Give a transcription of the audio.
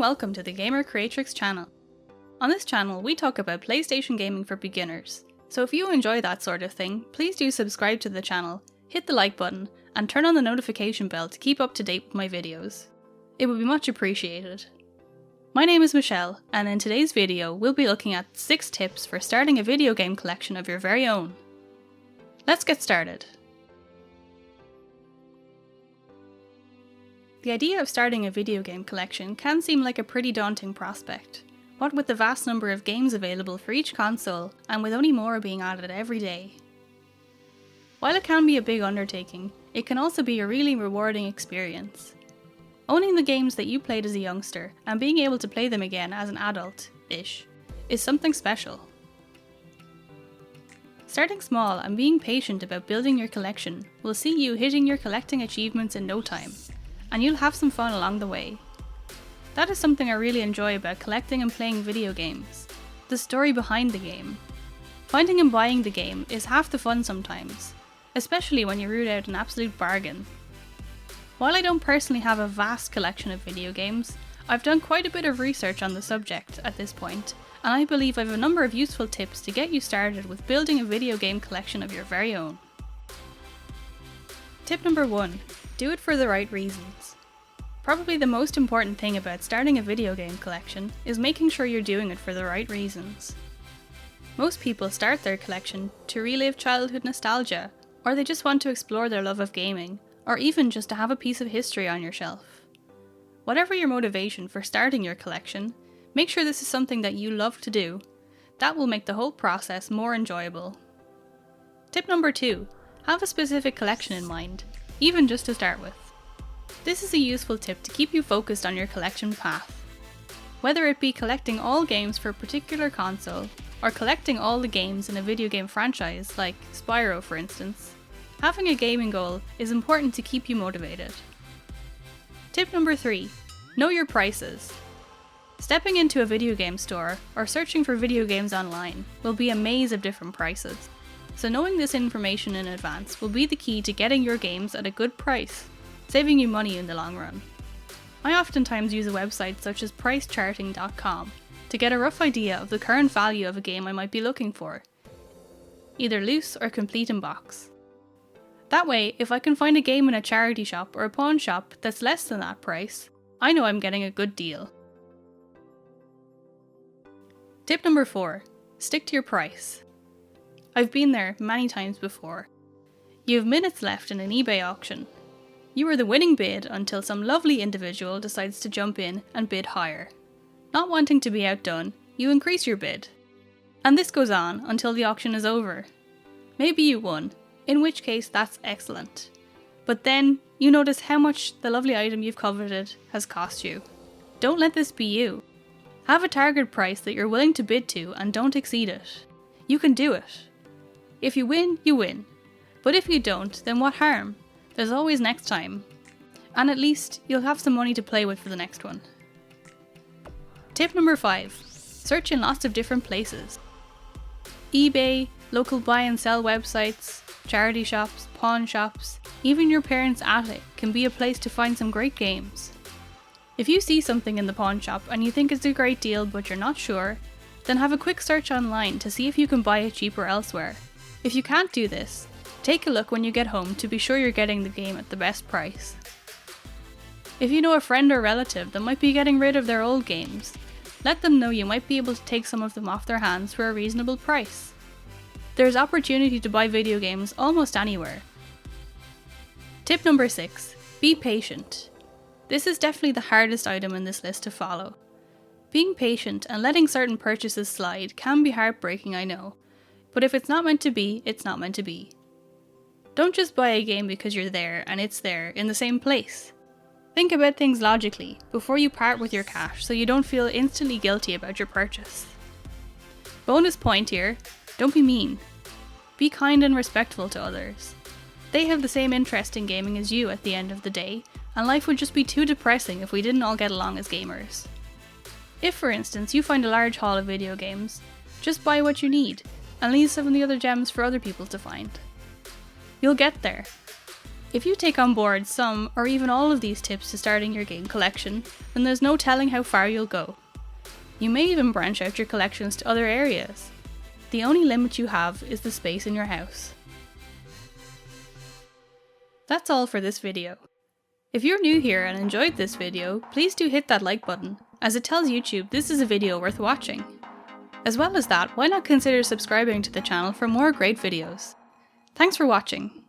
welcome to the Gamer Creatrix channel. On this channel, we talk about PlayStation gaming for beginners, so if you enjoy that sort of thing, please do subscribe to the channel, hit the like button, and turn on the notification bell to keep up to date with my videos. It would be much appreciated. My name is Michelle, and in today's video, we'll be looking at 6 tips for starting a video game collection of your very own. Let's get started. The idea of starting a video game collection can seem like a pretty daunting prospect, what with the vast number of games available for each console and with only more being added every day. While it can be a big undertaking, it can also be a really rewarding experience. Owning the games that you played as a youngster and being able to play them again as an adult-ish is something special. Starting small and being patient about building your collection will see you hitting your collecting achievements in no time, and you'll have some fun along the way. That is something I really enjoy about collecting and playing video games, the story behind the game. Finding and buying the game is half the fun sometimes, especially when you root out an absolute bargain. While I don't personally have a vast collection of video games, I've done quite a bit of research on the subject at this point, and I believe I have a number of useful tips to get you started with building a video game collection of your very own. Tip number 1. Do it for the right reasons. Probably the most important thing about starting a video game collection is making sure you're doing it for the right reasons. Most people start their collection to relive childhood nostalgia, or they just want to explore their love of gaming, or even just to have a piece of history on your shelf. Whatever your motivation for starting your collection, make sure this is something that you love to do. That will make the whole process more enjoyable. Tip number 2. Have a specific collection in mind, even just to start with. This is a useful tip to keep you focused on your collection path. Whether it be collecting all games for a particular console, or collecting all the games in a video game franchise like Spyro for instance, having a gaming goal is important to keep you motivated. Tip number 3. Know your prices. Stepping into a video game store or searching for video games online will be a maze of different prices. So knowing this information in advance will be the key to getting your games at a good price, saving you money in the long run. I oftentimes use a website such as pricecharting.com to get a rough idea of the current value of a game I might be looking for, either loose or complete in box. That way, if I can find a game in a charity shop or a pawn shop that's less than that price, I know I'm getting a good deal. Tip number 4. Stick to your price. I've been there many times before. You have minutes left in an eBay auction. You are the winning bid until some lovely individual decides to jump in and bid higher. Not wanting to be outdone, you increase your bid. And this goes on until the auction is over. Maybe you won, in which case that's excellent. But then you notice how much the lovely item you've coveted has cost you. Don't let this be you. Have a target price that you're willing to bid to and don't exceed it. You can do it. If you win, you win. But if you don't, then what harm? There's always next time. And at least you'll have some money to play with for the next one. Tip number 5. Search in lots of different places. eBay, local buy and sell websites, charity shops, pawn shops, even your parents' attic can be a place to find some great games. If you see something in the pawn shop and you think it's a great deal but you're not sure, then have a quick search online to see if you can buy it cheaper elsewhere. If you can't do this, take a look when you get home to be sure you're getting the game at the best price. If you know a friend or relative that might be getting rid of their old games, let them know you might be able to take some of them off their hands for a reasonable price. There's opportunity to buy video games almost anywhere. Tip number 6. Be patient. This is definitely the hardest item in this list to follow. Being patient and letting certain purchases slide can be heartbreaking, I know. But if it's not meant to be, it's not meant to be. Don't just buy a game because you're there and it's there in the same place. Think about things logically before you part with your cash so you don't feel instantly guilty about your purchase. Bonus point here, don't be mean. Be kind and respectful to others. They have the same interest in gaming as you at the end of the day, and life would just be too depressing if we didn't all get along as gamers. If, for instance, you find a large haul of video games, just buy what you need, and leave some of the other gems for other people to find. You'll get there. If you take on board some or even all of these tips to starting your game collection, then there's no telling how far you'll go. You may even branch out your collections to other areas. The only limit you have is the space in your house. That's all for this video. If you're new here and enjoyed this video, please do hit that like button, as it tells YouTube this is a video worth watching. As well as that, why not consider subscribing to the channel for more great videos? Thanks for watching.